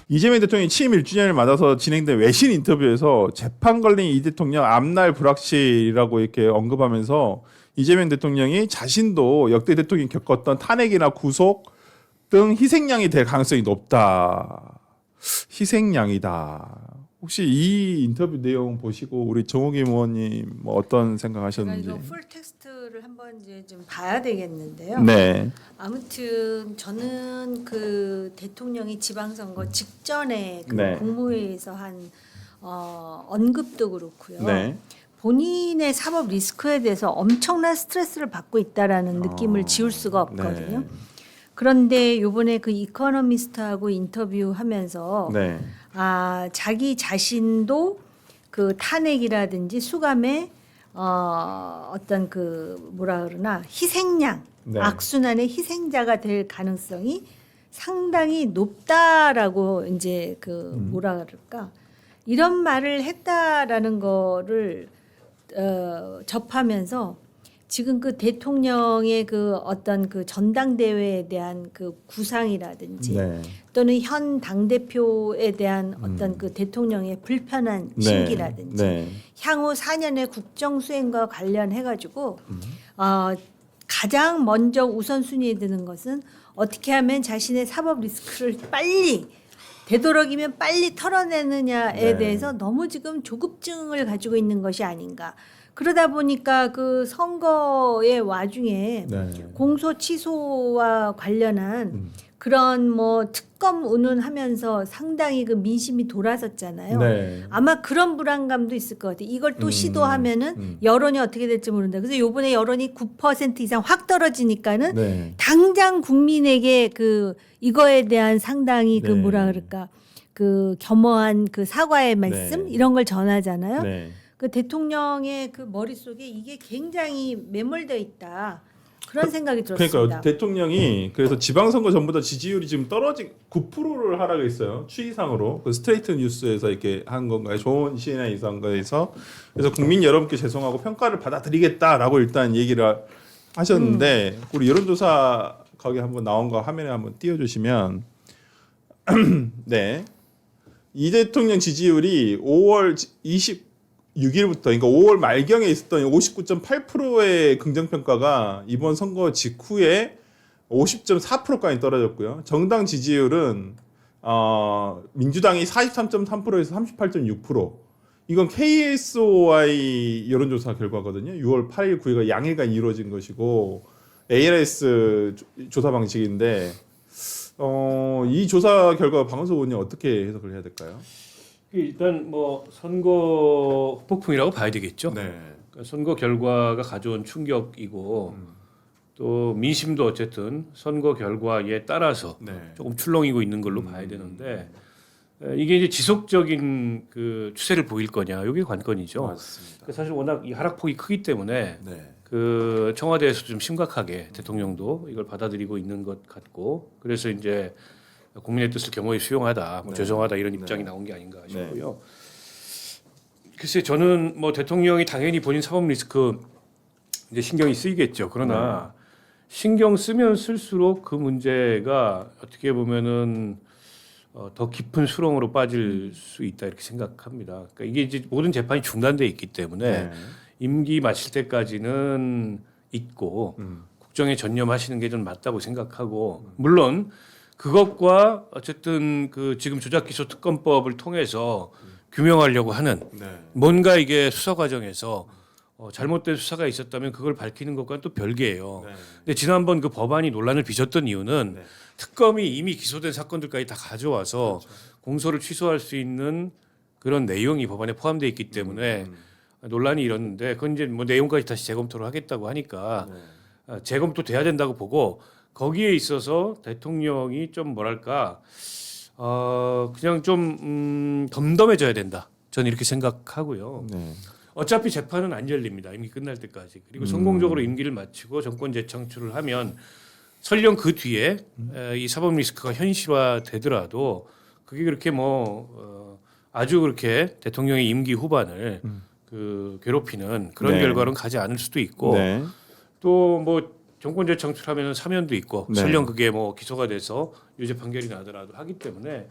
이재명 대통령이 취임 1주년을 맞아서 진행된 외신 인터뷰에서 재판 걸린 이 대통령 앞날 불확실이라고 이렇게 언급하면서 이재명 대통령이 자신도 역대 대통령이 겪었던 탄핵이나 구속 등 희생양이 될 가능성이 높다. 희생양이다. 혹시 이 인터뷰 내용 보시고 우리 정호김 의원님 뭐 어떤 제가 생각하셨는지? 이거 풀 텍스트를 한번 이제 좀 봐야 되겠는데요. 네. 아무튼 저는 그 대통령이 지방선거 직전에 그 네. 국무회의에서 한 언급도 그렇고요. 네. 본인의 사법 리스크에 대해서 엄청난 스트레스를 받고 있다라는 느낌을 지울 수가 없거든요. 네. 그런데 요번에 그 이코노미스트하고 인터뷰하면서 네. 자기 자신도 그 탄핵이라든지 수감의 어떤 그 뭐라 그러나 희생양, 네. 악순환의 희생자가 될 가능성이 상당히 높다라고 이제 그 뭐라 그럴까 이런 말을 했다라는 거를 접하면서 지금 그 대통령의 그 어떤 그 전당대회에 대한 그 구상이라든지 네. 또는 현 당대표에 대한 어떤 그 대통령의 불편한 네. 심기라든지 네. 향후 4년의 국정 수행과 관련해 가지고 가장 먼저 우선순위에 드는 것은 어떻게 하면 자신의 사법 리스크를 빨리 되도록이면 빨리 털어내느냐에 네. 대해서 너무 지금 조급증을 가지고 있는 것이 아닌가. 그러다 보니까 그 선거의 와중에 네. 공소 취소와 관련한 그런 뭐 특검 운운하면서 상당히 그 민심이 돌아섰잖아요. 네. 아마 그런 불안감도 있을 것 같아요. 이걸 또 시도하면은 여론이 어떻게 될지 모른다. 그래서 요번에 여론이 9% 이상 확 떨어지니까는 네. 당장 국민에게 그 이거에 대한 상당히 그 네. 뭐라 그럴까 그 겸허한 그 사과의 말씀 네. 이런 걸 전하잖아요. 네. 그 대통령의 그 머릿속에 이게 굉장히 매몰되어 있다. 그런 생각이 들었습니다. 그러니까 대통령이 그래서 지방선거 전보다 지지율이 지금 떨어진 9%를 하락했어요. 추이상으로 그 스트레이트 뉴스에서 이렇게 한 건가요? 좋은 시인의 선거에서 그래서 국민 여러분께 죄송하고 평가를 받아들이겠다라고 일단 얘기를 하셨는데 우리 여론조사 거기 한번 나온 거 화면에 한번 띄워주시면 네. 이 대통령 지지율이 5월 26일부터 그러니까 5월 말경에 있었던 59.8%의 긍정평가가 이번 선거 직후에 50.4%까지 떨어졌고요. 정당 지지율은 민주당이 43.3%에서 38.6%. 이건 KSOI 여론조사 결과거든요. 6월 8일, 9일가 양일간 이루어진 것이고 ALS 조사 방식인데 이 조사 결과 박원석 의원님 어떻게 해석을 해야 될까요? 일단 뭐 선거 폭풍이라고 봐야 되겠죠. 네. 그러니까 선거 결과가 가져온 충격이고 또 민심도 어쨌든 선거 결과에 따라서 네. 조금 출렁이고 있는 걸로 봐야 되는데 이게 이제 지속적인 그 추세를 보일 거냐 이게 관건이죠. 맞습니다. 그러니까 사실 워낙 이 하락폭이 크기 때문에 네. 그 청와대에서 좀 심각하게 대통령도 이걸 받아들이고 있는 것 같고 그래서 이제 국민의 뜻을 겸허히 수용하다, 뭐 네. 죄송하다 이런 입장이 네. 나온 게 아닌가 싶고요. 글쎄 저는 뭐 대통령이 당연히 본인 사법 리스크 이제 신경이 쓰이겠죠. 그러나 신경 쓰면 쓸수록 그 문제가 어떻게 보면은 더 깊은 수렁으로 빠질 수 있다 이렇게 생각합니다. 그러니까 이게 이제 모든 재판이 중단돼 있기 때문에 네. 임기 마칠 때까지는 있고 국정에 전념하시는 게 좀 맞다고 생각하고 물론 그것과 어쨌든 그 지금 조작기소특검법을 통해서 규명하려고 하는 네. 뭔가 이게 수사 과정에서 잘못된 수사가 있었다면 그걸 밝히는 것과는 또 별개예요. 네. 근데 지난번 그 법안이 논란을 빚었던 이유는 네. 특검이 이미 기소된 사건들까지 다 가져와서 공소를 취소할 수 있는 그런 내용이 법안에 포함되어 있기 때문에 논란이 일었는데 그건 이제 뭐 내용까지 다시 재검토를 하겠다고 하니까 재검토 돼야 된다고 보고 거기에 있어서 대통령이 좀 뭐랄까 그냥 좀 덤덤해져야 된다. 저는 이렇게 생각하고요. 네. 어차피 재판은 안 열립니다. 임기 끝날 때까지. 그리고 성공적으로 임기를 마치고 정권 재창출을 하면 설령 그 뒤에 이 사법 리스크가 현실화되더라도 그게 그렇게 뭐 아주 그렇게 대통령의 임기 후반을 그 괴롭히는 그런 네. 결과는 가지 않을 수도 있고 네. 또 뭐 정권 재창출하면 사면도 있고 네. 설령 그게 뭐 기소가 돼서 유죄 판결이 나더라도 하기 때문에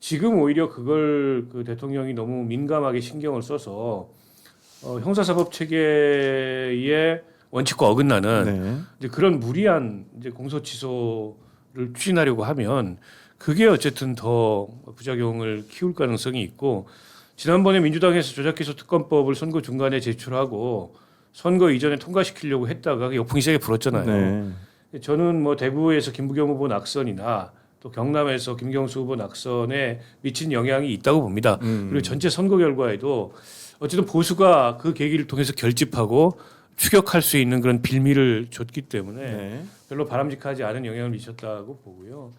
지금 오히려 그걸 그 대통령이 너무 민감하게 신경을 써서 형사사법 체계의 원칙과 어긋나는 네. 이제 그런 무리한 이제 공소 취소를 추진하려고 하면 그게 어쨌든 더 부작용을 키울 가능성이 있고 지난번에 민주당에서 조작기소 특검법을 선거 중간에 제출하고 선거 이전에 통과시키려고 했다가 역풍이 세게 불었잖아요. 네. 저는 뭐 대구에서 김부겸 후보 낙선이나 또 경남에서 김경수 후보 낙선에 미친 영향이 있다고 봅니다. 그리고 전체 선거 결과에도 어쨌든 보수가 그 계기를 통해서 결집하고 추격할 수 있는 그런 빌미를 줬기 때문에 네. 별로 바람직하지 않은 영향을 미쳤다고 보고요.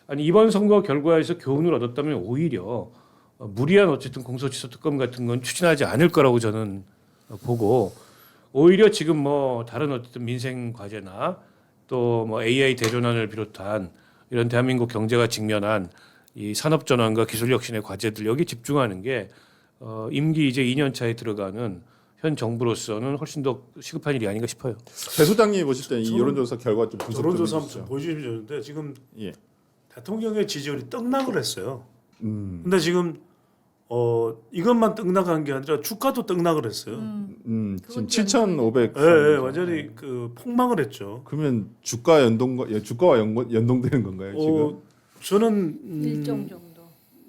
아니 이번 선거 결과에서 교훈을 얻었다면 오히려 무리한 어쨌든 공소취소 특검 같은 건 추진하지 않을 거라고 저는 보고 오히려 지금 뭐 다른 어쨌든 민생 과제나 또 뭐 AI 대전환을 비롯한 이런 대한민국 경제가 직면한 이 산업 전환과 기술 혁신의 과제들 여기 집중하는 게 임기 이제 2년 차에 들어가는 현 정부로서는 훨씬 더 시급한 일이 아닌가 싶어요. 배 소장님이 보실 때 이 여론조사 결과 좀 분석 좀 여론조사 해주시죠. 한번 보여주시면 좋은데 지금 예. 대통령의 지지율이 떡락을 했어요. 근데 지금 이것만 떡락한 게 아니라 주가도 떡락을 했어요. 지금 7,500. 예, 예, 완전히 그 폭망을 했죠. 그러면 주가 주가와 연동되는 건가요 지금? 저는 일정 정도.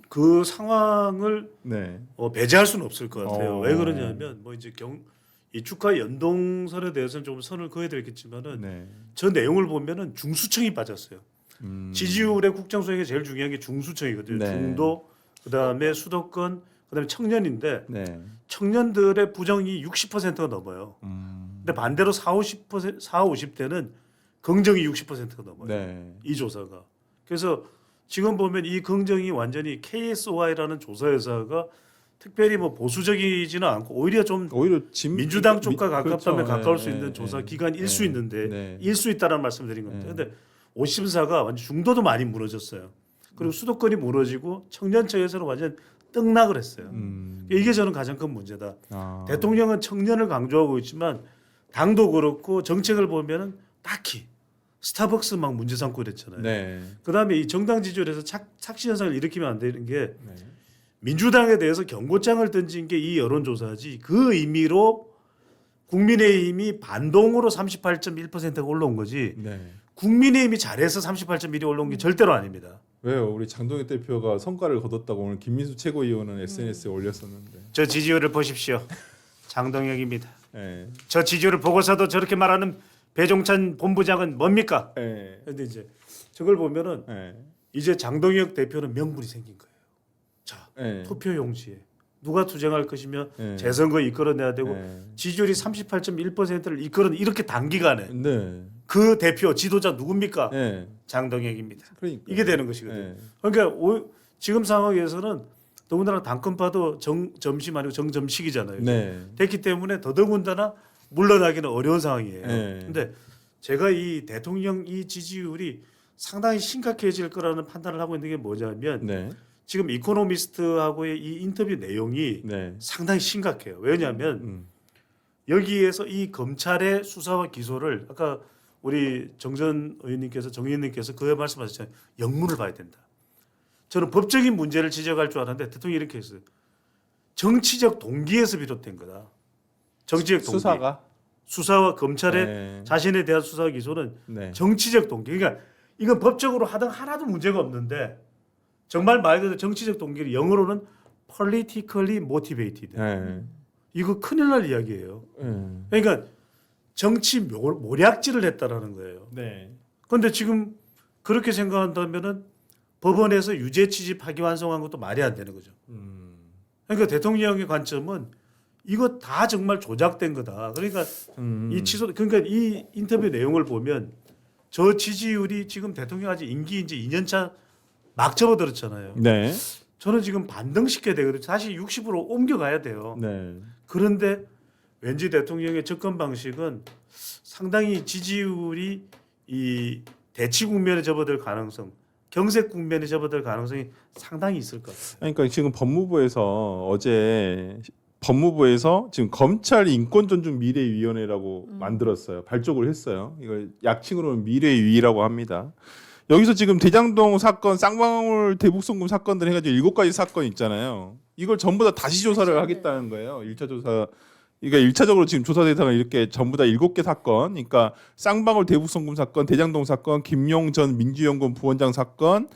그 상황을 네. 배제할 수는 없을 것 같아요. 어. 왜 그러냐면 뭐 이제 이 주가 연동선에 대해서는 좀 선을 그어야 되겠지만은 네. 저 내용을 보면은 중수청이 빠졌어요. 지지율의 국정 수행에 제일 중요한 게 중수청이거든요. 네. 중도, 그다음에 수도권, 그다음에 청년인데 네. 청년들의 부정이 60%가 넘어요. 근데 반대로 40, 50대는 긍정이 60%가 넘어요. 네. 이 조사가. 그래서 지금 보면 이 긍정이 완전히 KSOI라는 조사 회사가 특별히 뭐 보수적이지는 않고 오히려 좀 오히려 민주당 쪽과 가깝다면 그렇죠. 가까울 네, 수 있는 네, 조사 네. 기관일 수 네. 있는데 네. 일 수 있다라는 말씀드린 겁니다. 네. 근데 오심사가 완전 중도도 많이 무너졌어요. 그리고 수도권이 무너지고 청년층에서는 완전 떡락을 했어요. 이게 저는 가장 큰 문제다. 아. 대통령은 청년을 강조하고 있지만 당도 그렇고 정책을 보면은 딱히 스타벅스 막 문제 삼고 그랬잖아요. 네. 그다음에 이 정당 지지율에서 착시 현상을 일으키면 안 되는 게 네. 민주당에 대해서 경고장을 던진 게 이 여론조사지 그 의미로 국민의힘이 반동으로 38.1%가 올라온 거지 네. 국민의힘이 잘해서 38.1이 올라온 게 절대로 아닙니다. 왜요? 우리 장동혁 대표가 성과를 거뒀다고 오늘 김민수 최고위원은 SNS에 올렸었는데. 저 지지율을 보십시오. 장동혁입니다. 네. 저 지지율을 보고서도 저렇게 말하는 배종찬 본부장은 뭡니까? 네. 근데 이제 저걸 보면은 네. 이제 장동혁 대표는 명분이 생긴 거예요. 자, 네. 투표 용지에 누가 투쟁할 것이며 네. 재선거 이끌어내야 되고 네. 지지율이 38.1%를 이끌어 이렇게 단기간에 네. 그 대표 지도자 누굽니까? 네. 장동혁입니다. 그러니까. 이게 되는 것이거든요. 네. 그러니까 지금 상황에서 더군다나 당권파도 점심 아니고 정점식이잖아요. 네. 됐기 때문에 더더군다나 물러나기는 어려운 상황이에요. 네. 근데 제가 이 대통령 이 지지율이 상당히 심각해질 거라는 판단을 하고 있는 게 뭐냐면 네. 지금 이코노미스트하고의 이 인터뷰 내용이 네. 상당히 심각해요. 왜냐하면 여기에서 이 검찰의 수사와 기소를 아까 우리 정전 의원님께서 정 의원님께서 그에 말씀하셨잖아요. 영문을 봐야 된다. 저는 법적인 문제를 지적할 줄 알았는데 대통령이 이렇게 했어요. 정치적 동기에서 비롯된 거다. 정치적 동기. 수사와 검찰의 네. 자신에 대한 수사 기소는 네. 정치적 동기. 그러니까 이건 법적으로 하든 하나도 문제가 없는데 정말 말 그대로 정치적 동기를 영어로는 politically motivated. 네. 이거 큰일 날 이야기예요. 네. 그러니까 정치 모략질을 했다라는 거예요. 네. 그런데 지금 그렇게 생각한다면은 법원에서 유죄 취지 파기환송한 것도 말이 안 되는 거죠. 그러니까 대통령의 관점은 이거 다 정말 조작된 거다. 그러니까 그러니까 이 인터뷰 내용을 보면 저 지지율이 지금 대통령 아직 임기 이제 2년차 막 접어들었잖아요. 네. 저는 지금 반등시켜야 되거든요. 다시 60으로 옮겨가야 돼요. 네. 그런데 왠지 대통령의 접근 방식은 상당히 지지율이 이 대치 국면에 접어들 가능성, 경색 국면에 접어들 가능성이 상당히 있을 것 같아요. 그러니까 지금 법무부에서 지금 검찰 인권존중 미래위원회라고 만들었어요. 발족을 했어요. 이걸 약칭으로는 미래위라고 합니다. 여기서 지금 대장동 사건, 쌍방울 대북송금 사건들 해가지고 7가지 사건 있잖아요. 이걸 전부 다 다시 조사를 하겠다는 거예요. 1차 조사. 그러니까 1차적으로 지금 조사 대상을 이렇게 전부 다 7개 사건, 그러니까 쌍방울 대북송금 사건, 대장동 사건, 김용 전 민주연구원 부원장 사건,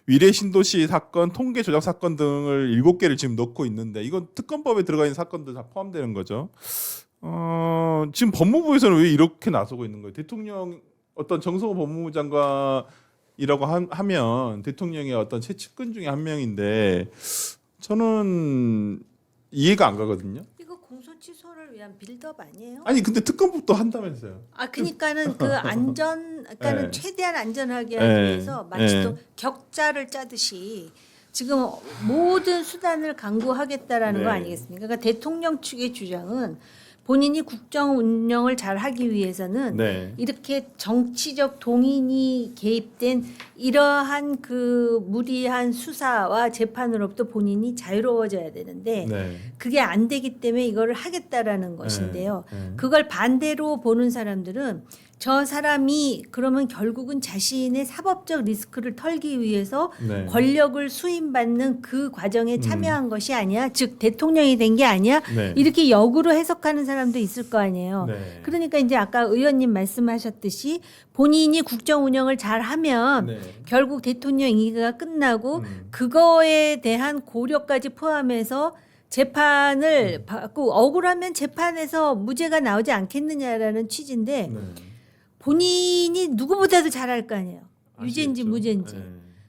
위례 신도시 사건, 통계 조작 사건 등을 7개를 지금 넣고 있는데 이건 특검법에 들어가 있는 사건들 다 포함되는 거죠. 지금 법무부에서는 왜 이렇게 나서고 있는 거예요? 대통령 어떤 정성호 법무부 장관이라고 하면 대통령의 어떤 최측근 중에 한 명인데 저는 이해가 안 가거든요. 이거 공소 취소를 위한 빌드업 아니에요? 아니 근데 특검법도 한다면서요. 그러니까는 그 그러니까는 네. 최대한 안전하게 네. 하기 위해서 마치 네. 또 격자를 짜듯이 지금 모든 수단을 강구하겠다라는 네. 거 아니겠습니까? 그러니까 대통령 측의 주장은 본인이 국정 운영을 잘 하기 위해서는 네. 이렇게 정치적 동인이 개입된 이러한 그 무리한 수사와 재판으로부터 본인이 자유로워져야 되는데 네. 그게 안 되기 때문에 이거를 하겠다라는 것인데요. 네. 그걸 반대로 보는 사람들은 저 사람이 그러면 결국은 자신의 사법적 리스크를 털기 위해서 네. 권력을 수임받는 그 과정에 참여한 것이 아니야. 즉 대통령이 된 게 아니야. 네. 이렇게 역으로 해석하는 사람도 있을 거 아니에요. 네. 그러니까 이제 아까 의원님 말씀하셨듯이 본인이 국정 운영을 잘 하면 네. 결국 대통령 임기가 끝나고 음. 그거에 대한 고려까지 포함해서 재판을 받고 억울하면 재판에서 무죄가 나오지 않겠느냐라는 취지인데 네. 본인이 누구보다도 잘할 거 아니에요. 유죄인지 아시겠죠? 무죄인지. 네.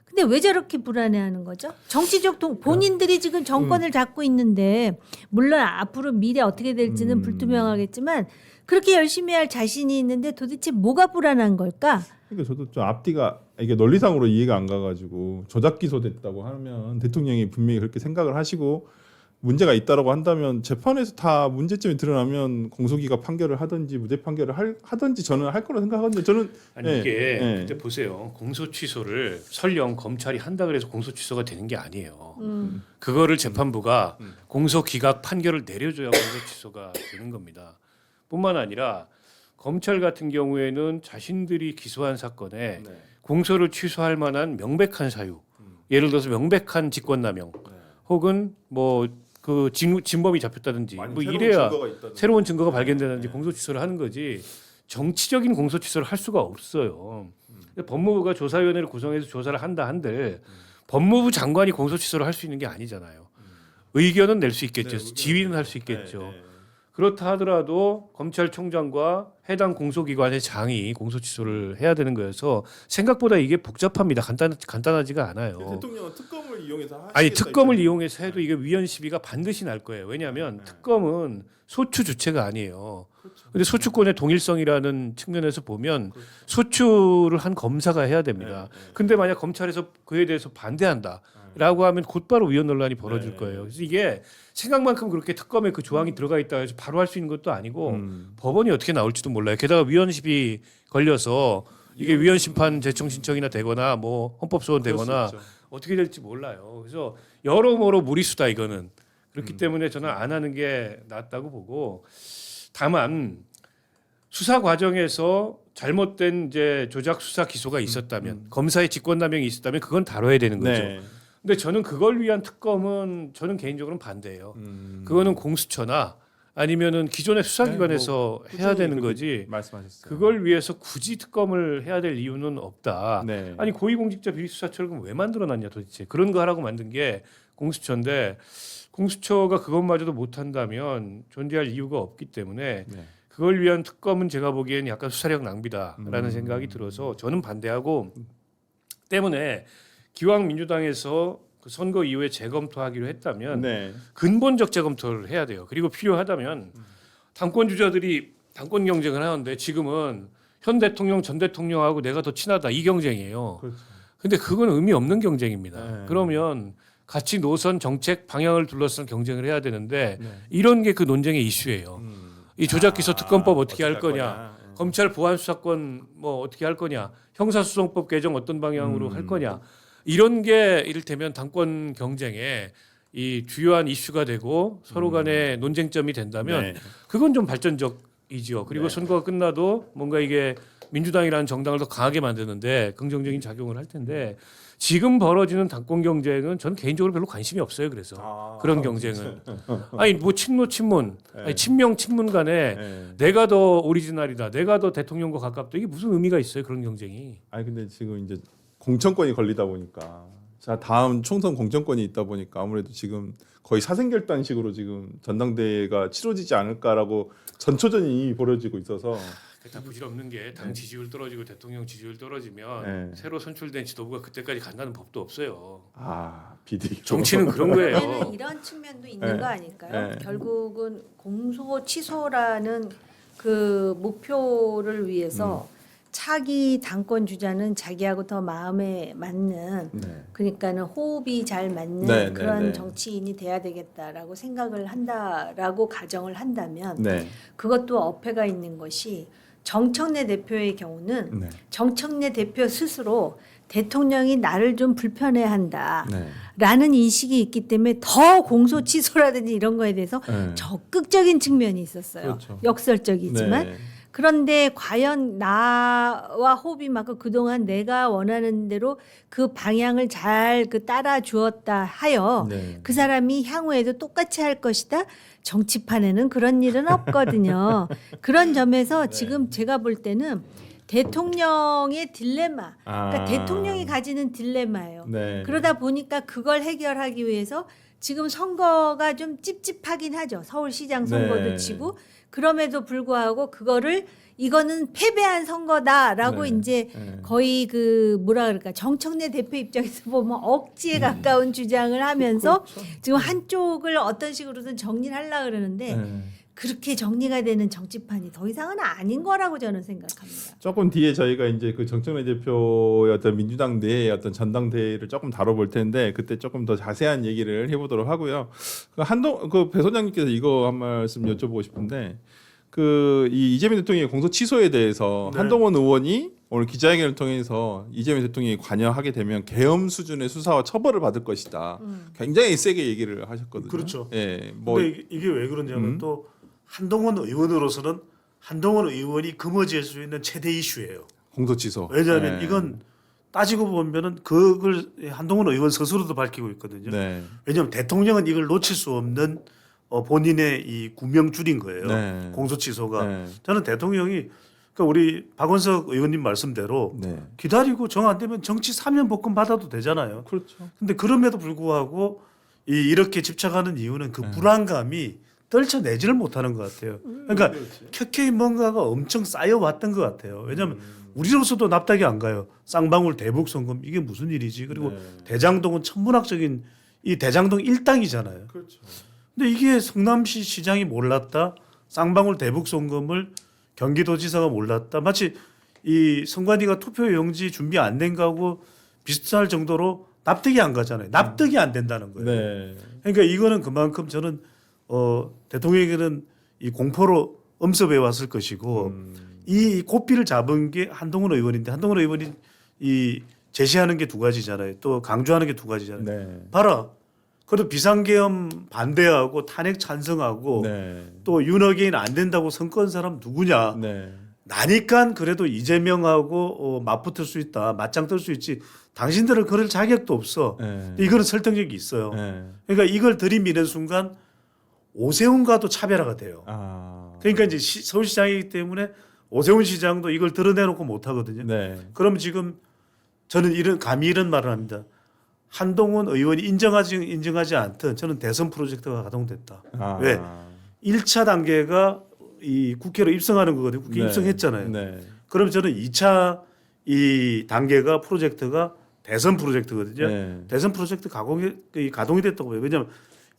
근데 왜 저렇게 불안해하는 거죠? 정치적 본인들이 지금 정권을 잡고 있는데 물론 앞으로 미래 어떻게 될지는 불투명하겠지만 그렇게 열심히 할 자신이 있는데 도대체 뭐가 불안한 걸까? 그러니까 저도 좀 앞뒤가 이게 논리상으로 이해가 안 가가지고 조작 기소됐다고 하면 대통령이 분명히 그렇게 생각을 하시고 문제가 있다라고 한다면 재판에서 다 문제점이 드러나면 공소기각 판결을 하든지 무죄 판결을 하든지 저는 할 거라 생각하는데 저는 아니 예, 이게 예. 근데 보세요. 공소 취소를 설령 검찰이 한다 그래서 공소 취소가 되는 게 아니에요. 그거를 재판부가 공소 기각 판결을 내려줘야 공소 취소가 되는 겁니다. 뿐만 아니라 검찰 같은 경우에는 자신들이 기소한 사건에 네. 공소를 취소할 만한 명백한 사유, 예를 들어서 명백한 직권남용, 혹은 뭐 그 진범이 잡혔다든지 뭐 이래야 새로운 증거가 발견되는지 공소 취소를 하는 거지 정치적인 공소 취소를 할 수가 없어요. 근데 법무부가 조사위원회를 구성해서 조사를 한다 한들 법무부 장관이 공소 취소를 할 수 있는 게 아니잖아요. 의견은 낼 수 있겠죠. 지휘는 할 수 있겠죠. 그렇다 하더라도 검찰총장과 해당 공소기관의 장이 공소 취소를 해야 되는 거여서 생각보다 이게 복잡합니다. 간단하지가 않아요. 대통령은 특검을 이용해서 아니 특검을 이용해서 해도 이게 위헌 시비가 반드시 날 거예요. 왜냐하면 특검은 소추 주체가 아니에요. 근데 소추권의 동일성이라는 측면에서 보면 소추를 한 검사가 해야 됩니다. 근데 만약 검찰에서 그에 대해서 반대한다라고 하면 곧바로 위헌 논란이 벌어질 거예요. 그래서 이게 생각만큼 그렇게 특검에 그 조항이 들어가 있다 해서 바로 할 수 있는 것도 아니고 법원이 어떻게 나올지도 몰라요. 게다가 위헌 시비 걸려서 이게 위헌 심판 재청 신청이나 되거나 뭐 헌법 소원 되거나 어떻게 될지 몰라요. 그래서 여러모로 무리수다 이거는. 그렇기 때문에 저는 안 하는 게 낫다고 보고 다만 수사 과정에서 잘못된 이제 조작 수사 기소가 있었다면 검사의 직권남용이 있었다면 그건 다뤄야 되는 거죠. 네. 근데 저는 그걸 위한 특검은 저는 개인적으로는 반대예요. 그거는 공수처나 아니면은 기존의 수사기관에서 해야 되는 거지. 말씀하셨어요. 그걸 위해서 굳이 특검을 해야 될 이유는 없다. 네. 아니 고위공직자 비리수사처를 왜 만들어놨냐 도대체. 그런 거 하라고 만든 게 공수처인데 공수처가 그것마저도 못한다면 존재할 이유가 없기 때문에 네. 그걸 위한 특검은 제가 보기에는 약간 수사력 낭비다라는 생각이 들어서 저는 반대하고 때문에 기왕 민주당에서 그 선거 이후에 재검토하기로 했다면 네. 근본적 재검토를 해야 돼요. 그리고 필요하다면 당권 주자들이 당권 경쟁을 하는데 지금은 현 대통령 전 대통령하고 내가 더 친하다 이 경쟁이에요. 그렇죠. 근데 그건 의미 없는 경쟁입니다. 네. 그러면 같이 노선 정책 방향을 둘러싼 경쟁을 해야 되는데 네. 이런 게 그 논쟁의 이슈예요. 이 조작기소 특검법 어떻게 할 거냐, 검찰 보안 수사권 뭐 어떻게 할 거냐, 형사소송법 개정 어떤 방향으로 할 거냐 이런 게 이를테면 당권 경쟁에 이 주요한 이슈가 되고 서로 간에 논쟁점이 된다면 네. 그건 좀 발전적이죠. 그리고 네. 선거가 끝나도 뭔가 이게 민주당이라는 정당을 더 강하게 만드는데 긍정적인 작용을 할 텐데 지금 벌어지는 당권 경쟁은 저는 개인적으로 별로 관심이 없어요. 그래서 그런 경쟁은 아니 뭐 친문 아니 친명 친문 간에 네. 내가 더 오리지널이다, 내가 더 대통령과 가깝다 이게 무슨 의미가 있어요? 그런 경쟁이. 아니 근데 지금 이제 공천권이 걸리다 보니까 자 다음 총선 공천권이 있다 보니까 아무래도 지금 거의 사생결단식으로 지금 전당대회가 치러지지 않을까라고 전초전이 벌어지고 있어서 다 부질없는 게 당 지지율 떨어지고 대통령 지지율 떨어지면 네. 새로 선출된 지도부가 그때까지 간다는 법도 없어요. 비디 정치는 그런 거예요. 원래는 이런 측면도 있는 네. 거 아닐까요? 네. 결국은 공소 취소라는 그 목표를 위해서 차기 당권 주자는 자기하고 더 마음에 맞는 네. 그러니까는 호흡이 잘 맞는 네, 네, 그런 네. 정치인이 돼야 되겠다라고 생각을 한다라고 가정을 한다면 네. 그것도 어폐가 있는 것이 정청래 대표의 경우는 네. 정청래 대표 스스로 대통령이 나를 좀 불편해한다. 네. 라는 인식이 있기 때문에 더 공소 취소라든지 이런 거에 대해서 네. 적극적인 측면이 있었어요. 그렇죠. 역설적이지만 네. 그런데 과연 나와 호흡이 맞고 그동안 내가 원하는 대로 그 방향을 잘 그 따라 주었다 하여 네. 그 사람이 향후에도 똑같이 할 것이다. 정치판에는 그런 일은 없거든요. 그런 점에서 지금 제가 볼 때는 대통령의 딜레마, 그러니까 대통령이 가지는 딜레마예요. 네. 그러다 보니까 그걸 해결하기 위해서 지금 선거가 좀 찝찝하긴 하죠. 서울시장 선거도 네. 치고 그럼에도 불구하고 그거를 이거는 패배한 선거다라고 네. 이제 네. 거의 그 뭐라 그럴까 정청래 대표 입장에서 보면 억지에 가까운 주장을 하면서 지금 한쪽을 어떤 식으로든 정리를 하려고 그러는데 네. 그렇게 정리가 되는 정치판이 더 이상은 아닌 거라고 저는 생각합니다. 조금 뒤에 저희가 이제 그 정청래 대표의 어떤 민주당 내의 어떤 전당대회를 조금 다뤄볼 텐데 그때 조금 더 자세한 얘기를 해보도록 하고요. 배 소장님께서 이거 한 말씀 여쭤보고 싶은데 이 이재명 대통령의 공소 취소에 대해서 네. 한동훈 의원이 오늘 기자회견을 통해서 이재명 대통령이 관여하게 되면 계엄 수준의 수사와 처벌을 받을 것이다. 굉장히 세게 얘기를 하셨거든요. 그렇죠. 예, 근데 이게 왜 그러냐면 또 한동훈 의원으로서는 한동훈 의원이 금어질 수 있는 최대 이슈예요. 공소 취소. 왜냐하면 예. 이건 따지고 보면은 그걸 한동훈 의원 스스로도 밝히고 있거든요. 네. 왜냐하면 대통령은 이걸 놓칠 수 없는 본인의 이 구명줄인 거예요. 네. 공소 취소가. 네. 저는 대통령이 그러니까 우리 박원석 의원님 말씀대로 네. 기다리고 정 안 되면 정치 사면 복권 받아도 되잖아요. 그렇죠. 근데 그럼에도 불구하고 이렇게 집착하는 이유는 그 불안감이 떨쳐내지를 못하는 것 같아요. 그러니까 켜켜이 뭔가가 엄청 쌓여왔던 것 같아요. 왜냐하면 우리로서도 납득이 안 가요. 쌍방울 대북 송금 이게 무슨 일이지? 그리고 네. 대장동은 천문학적인 이 대장동 일당이잖아요. 그렇죠. 근데 이게 성남시 시장이 몰랐다. 쌍방울 대북 송금을 경기도지사가 몰랐다. 마치 이 선관위가 투표 용지 준비 안 된 거하고 비슷할 정도로 납득이 안 가잖아요. 납득이 안 된다는 거예요. 네. 그러니까 이거는 그만큼 저는 대통령에게는 이 공포로 엄습해 왔을 것이고 이 고삐를 잡은 게 한동훈 의원인데 한동훈 의원이 이 제시하는 게 두 가지잖아요. 또 강조하는 게 두 가지잖아요. 네. 봐라. 그래도 비상계엄 반대하고 탄핵 찬성하고 네. 또 윤어게인 안 된다고 선권 사람 누구냐. 네. 나니까 그래도 이재명하고 맞붙을 수 있다. 맞짱 뜰 수 있지. 당신들은 그럴 자격도 없어. 네. 이거는 설득력이 있어요. 네. 그러니까 이걸 들이미는 순간 오세훈과도 차별화가 돼요. 그러니까 이제 서울시장이기 때문에 오세훈 시장도 이걸 드러내놓고 못하거든요. 네. 그럼 지금 저는 감히 이런 말을 합니다. 한동훈 의원이 인정하지 않든 저는 대선 프로젝트가 가동됐다. 왜? 1차 단계가 이 국회로 입성하는 거거든요. 국회 네. 입성했잖아요. 네. 그럼 저는 2차 이 단계가 프로젝트가 대선 프로젝트거든요. 네. 대선 프로젝트 가동이 됐다고 봐요. 왜냐하면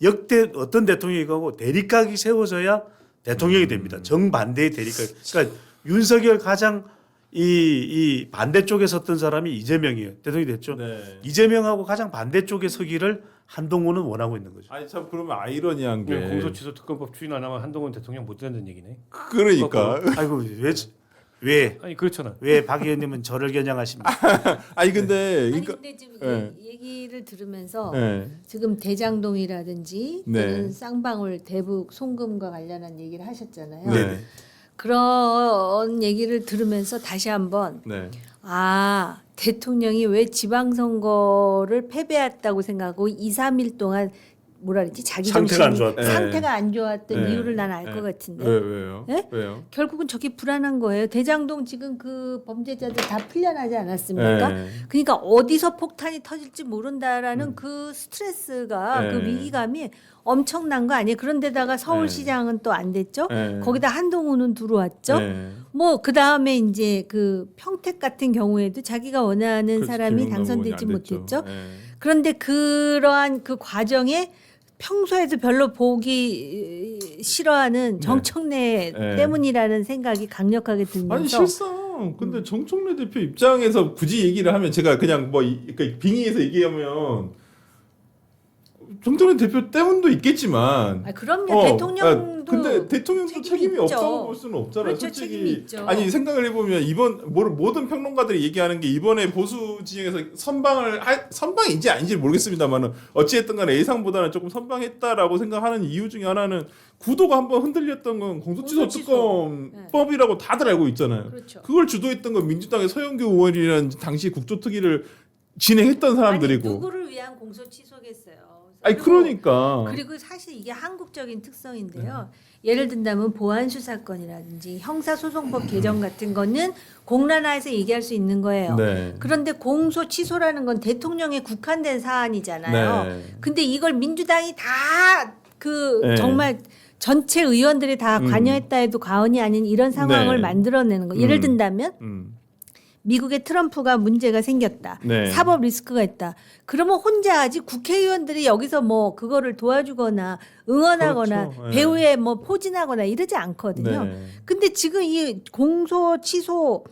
역대 어떤 대통령이 가고 대립각이 세워져야 대통령이 됩니다. 정반대의 대립각. 그러니까 윤석열 가장 이 반대쪽에 섰던 사람이 이재명이에요. 대통령이 됐죠. 네. 이재명하고 가장 반대쪽에 서기를 한동훈은 원하고 있는 거죠. 아니 참 그러면 아이러니한 게 공소 취소 특검법 추진 안 하면 한동훈 대통령 못 된다는 얘기네. 그러니까 아이고 왜 아니 그렇잖아. 박 의원님은 저를 겨냥하십니까? 아니 근데 아니 그러니까 근데 지금 네. 얘기를 들으면서 네. 지금 대장동이라든지 네. 또는 쌍방울 대북 송금과 관련한 얘기를 하셨잖아요. 네. 그런 얘기를 들으면서 다시 한번 네. 대통령이 왜 지방선거를 패배했다고 생각하고 2, 3일 동안 뭐라 그랬지? 자기 상태가 안 정신이 좋았다. 상태가 안 좋았던 네. 이유를 난 알 것 네. 같은데. 왜요? 네? 왜요? 결국은 저게 불안한 거예요. 대장동 지금 그 범죄자들 다 풀려나지 않았습니까? 네. 그러니까 어디서 폭탄이 터질지 모른다라는 그 스트레스가 네. 그 위기감이 엄청난 거 아니에요? 그런데다가 서울시장은 또 안 됐죠? 네. 거기다 한동훈은 들어왔죠? 네. 뭐 그다음에 이제 그 평택 같은 경우에도 자기가 원하는 그렇죠. 사람이 김용남 당선되지 의원이 안 됐죠. 못했죠. 네. 그런데 그러한 그 과정에 평소에도 별로 보기 싫어하는 정청래 네. 때문이라는 생각이 강력하게 아니 들면서 실상 근데 정청래 대표 입장에서 굳이 얘기를 하면 제가 그냥 뭐 그러니까 빙의해서 얘기하면 정청래 대표 때문도 있겠지만 그럼요. 대통령도 근데 대통령도 책임이 책임이 있죠. 없다고 볼 수는 없잖아요. 그렇죠. 책임이 솔직히 있죠. 아니 생각을 해보면 이번 모든 평론가들이 얘기하는 게 이번에 보수 진영에서 선방인지 아닌지 모르겠습니다만은 어찌했든간에 예상보다는 조금 선방했다라고 생각하는 이유 중에 하나는 구도가 한번 흔들렸던 건 공소취소 공소취소. 특검법이라고 다들 알고 있잖아요. 그렇죠. 그걸 주도했던 건 민주당의 서영교 의원이라는 당시 국조특위를 진행했던 사람들이고. 아니, 누구를 위한 공소 취소겠어요. 아니 그러니까. 그리고 사실 이게 한국적인 특성인데요. 예를 든다면 보안 수사권이라든지 형사소송법 개정 같은 거는 공론화에서 얘기할 수 있는 거예요. 네. 그런데 공소 취소라는 건 대통령에 국한된 사안이잖아요. 네. 근데 이걸 민주당이 다 네. 정말 전체 의원들이 다 관여했다 해도 과언이 아닌 이런 상황을 네. 만들어내는 거. 예를 든다면 미국의 트럼프가 문제가 생겼다. 네. 사법 리스크가 있다. 그러면 혼자 하지 국회의원들이 여기서 뭐 그거를 도와주거나 응원하거나 그렇죠. 네. 배후에 뭐 포진하거나 이러지 않거든요. 네. 근데 지금 이 공소 취소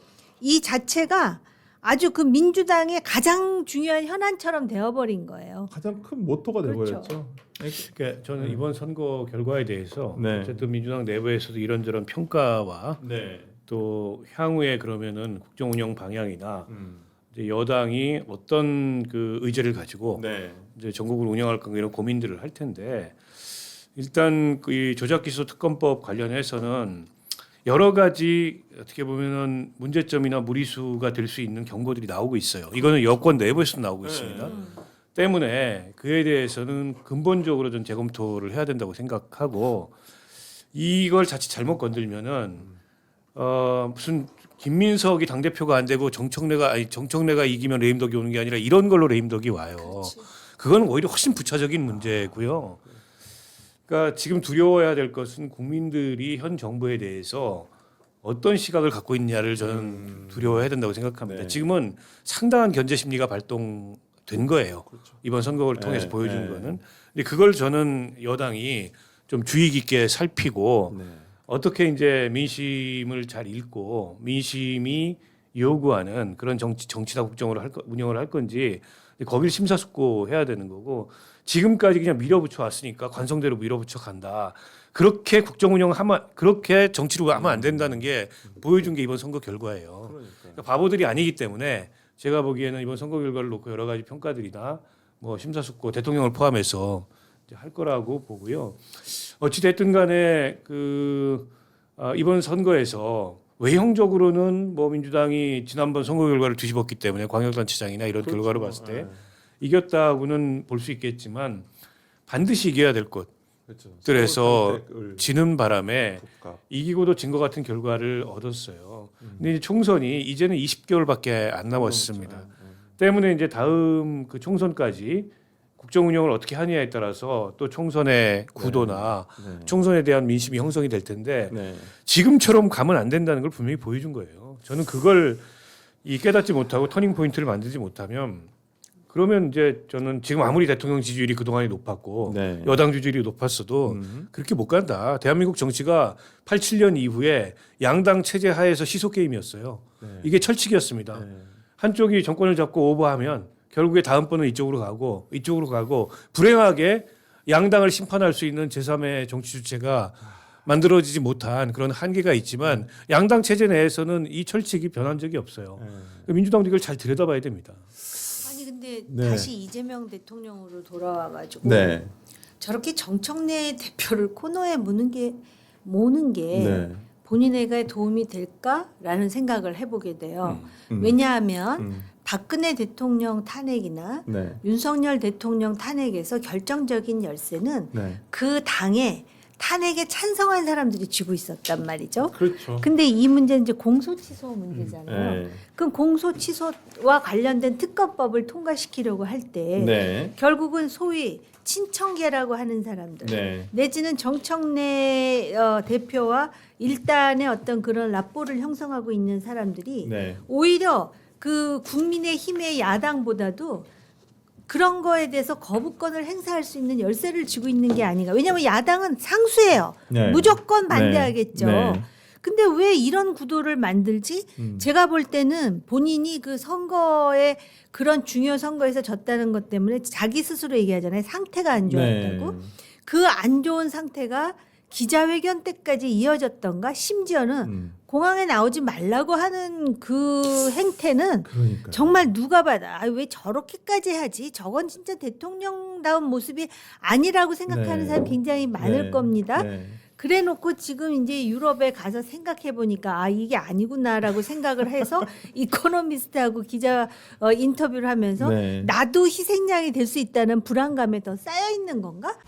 이 자체가 아주 그 민주당의 가장 중요한 현안처럼 되어버린 거예요. 가장 큰 모토가 그렇죠. 돼버렸죠. 그러니까 저는 이번 선거 결과에 대해서 네. 어쨌든 민주당 내부에서도 이런저런 평가와 네. 또 향후에 그러면은 국정 운영 방향이나 이제 여당이 어떤 그 의제를 가지고 네. 이제 전국을 운영할 건가 이런 고민들을 할 텐데 일단 그 조작기소 특검법 관련해서는 여러 가지 어떻게 보면은 문제점이나 무리수가 될 수 있는 경고들이 나오고 있어요. 이거는 여권 내부에서 나오고 있습니다. 때문에 그에 대해서는 근본적으로 좀 재검토를 해야 된다고 생각하고 이걸 자칫 잘못 건들면은 무슨 김민석이 당 대표가 안 되고 정청래가 이기면 레임덕이 오는 게 아니라 이런 걸로 레임덕이 와요. 그건 오히려 훨씬 부차적인 문제고요. 그러니까 지금 두려워해야 될 것은 국민들이 현 정부에 대해서 어떤 시각을 갖고 있냐를 저는 두려워해야 된다고 생각합니다. 네. 지금은 상당한 견제 심리가 발동된 거예요. 그렇죠. 이번 선거를 통해서 네, 보여준 네. 거는. 근데 그걸 저는 여당이 좀 주의 깊게 살피고 네. 어떻게 이제 민심을 잘 읽고 민심이 요구하는 그런 정치다 국정으로 운영을 할 건지 거기를 심사숙고해야 되는 거고 지금까지 그냥 밀어붙여 왔으니까 관성대로 밀어붙여 간다. 그렇게 국정 운영하면 그렇게 정치로 하면 안 된다는 게 보여준 게 이번 선거 결과예요. 그러니까 바보들이 아니기 때문에 제가 보기에는 이번 선거 결과를 놓고 여러 가지 평가들이나 뭐 심사숙고 대통령을 포함해서 이제 할 거라고 보고요. 어찌 됐든 간에 이번 선거에서 외형적으로는 뭐 민주당이 지난번 선거 결과를 뒤집었기 때문에 광역단체장이나 이런 그렇죠. 결과를 봤을 때 네. 이겼다고는 볼 수 있겠지만 반드시 이겨야 될 그렇죠. 것들에서 선택을 지는 바람에 국가. 이기고도 진 것 같은 결과를 얻었어요. 근데 이제 총선이 이제는 20개월밖에 안 남았습니다. 그렇죠. 때문에 이제 다음 그 총선까지 국정 운영을 어떻게 하느냐에 따라서 또 총선의 구도나 네. 총선에 대한 민심이 형성이 될 텐데 네. 지금처럼 가면 안 된다는 걸 분명히 보여준 거예요. 저는 그걸 깨닫지 못하고 터닝 포인트를 만들지 못하면 그러면 이제 저는 지금 아무리 대통령 지지율이 그동안이 높았고 네. 여당 지지율이 높았어도 그렇게 못 간다. 대한민국 정치가 87년 이후에 양당 체제 하에서 시소 게임이었어요. 네. 이게 철칙이었습니다. 네. 한쪽이 정권을 잡고 오버하면 결국에 다음번은 이쪽으로 가고 불행하게 양당을 심판할 수 있는 제3의 정치 주체가 만들어지지 못한 그런 한계가 있지만 양당 체제 내에서는 이 철칙이 변한 적이 없어요. 민주당도 이걸 잘 들여다봐야 됩니다. 아니 근데 네. 다시 이재명 대통령으로 돌아와가지고 네. 저렇게 정청래 대표를 코너에 모는 게 네. 본인에게 도움이 될까라는 생각을 해보게 돼요. 왜냐하면 박근혜 대통령 탄핵이나 네. 윤석열 대통령 탄핵에서 결정적인 열쇠는 네. 그 당에 탄핵에 찬성한 사람들이 쥐고 있었단 말이죠. 그렇죠. 근데 이 문제는 이제 공소취소 문제잖아요. 네. 그럼 공소취소와 관련된 특검법을 통과시키려고 할 때 네. 결국은 소위 친청계라고 하는 사람들 네. 내지는 정청래 대표와 일단의 어떤 그런 라포를 형성하고 있는 사람들이 네. 오히려 그 국민의힘의 야당보다도 그런 거에 대해서 거부권을 행사할 수 있는 열쇠를 쥐고 있는 게 아닌가. 왜냐하면 야당은 상수예요. 네. 무조건 반대하겠죠. 네. 네. 근데 왜 이런 구도를 만들지? 제가 볼 때는 본인이 그 선거에 그런 중요 선거에서 졌다는 것 때문에 자기 스스로 얘기하잖아요. 상태가 안 좋았다고. 네. 그 안 좋은 상태가 기자회견 때까지 이어졌던가 심지어는 공항에 나오지 말라고 하는 그 행태는 그러니까 정말 누가 봐도 왜 저렇게까지 하지? 저건 진짜 대통령다운 모습이 아니라고 생각하는 네. 사람 굉장히 많을 네. 겁니다. 네. 그래놓고 지금 이제 유럽에 가서 생각해 보니까 이게 아니구나라고 생각을 해서 이코노미스트하고 기자 인터뷰를 하면서 네. 나도 희생양이 될 수 있다는 불안감에 더 쌓여 있는 건가?